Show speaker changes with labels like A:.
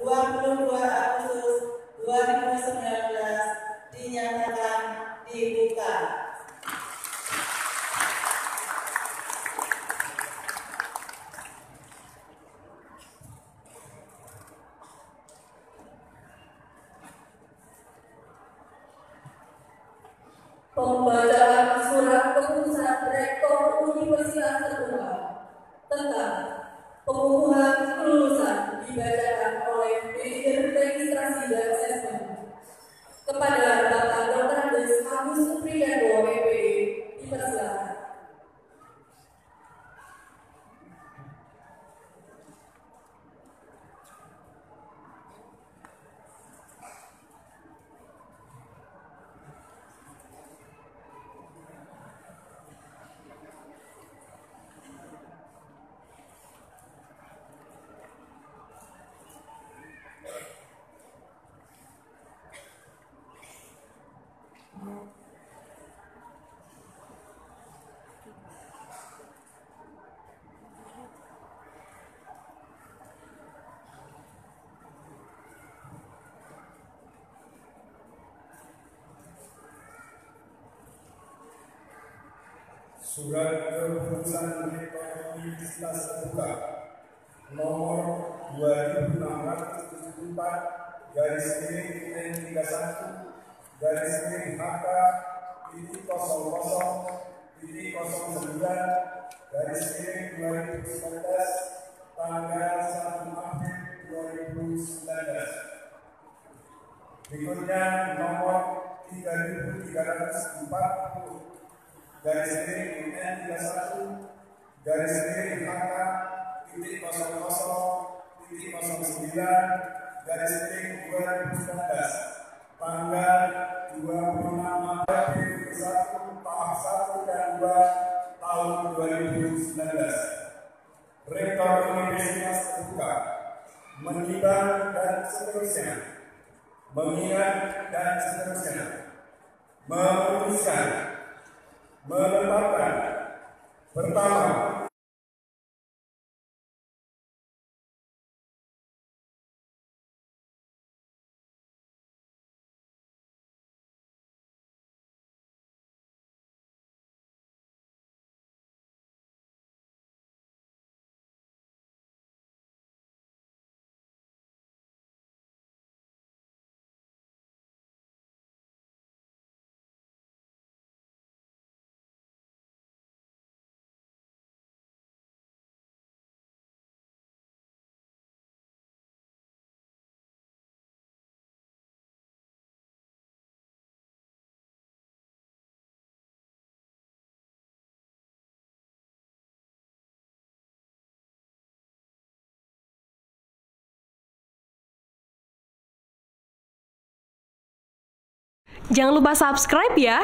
A: 22 Agustus 2019 dinyatakan dibuka.
B: Pembacaan surat keputusan Rektor Universitas Terbuka tentang pengumuman kelulusan dibacakan oleh Manajer Registrasi dan Asesmen kepada Bapak Dr. Andes Agus Supriyanto, MPD, dipersilakan.
C: Surat keputusan Rektor Universitas Terbuka nomor 2674 /N31 HK-00-09/2019 tanggal 1 April 2019. Berikutnya nomor 3340 N31-HK-00-09/2019 tanggal 26 April 1 tahap 1 dan 2 tahun 2019. Rektor Universitas Terbuka mengimbau dan seterusnya, mengingat dan seterusnya, memutuskan, menetapkan pertama,
D: jangan lupa subscribe ya.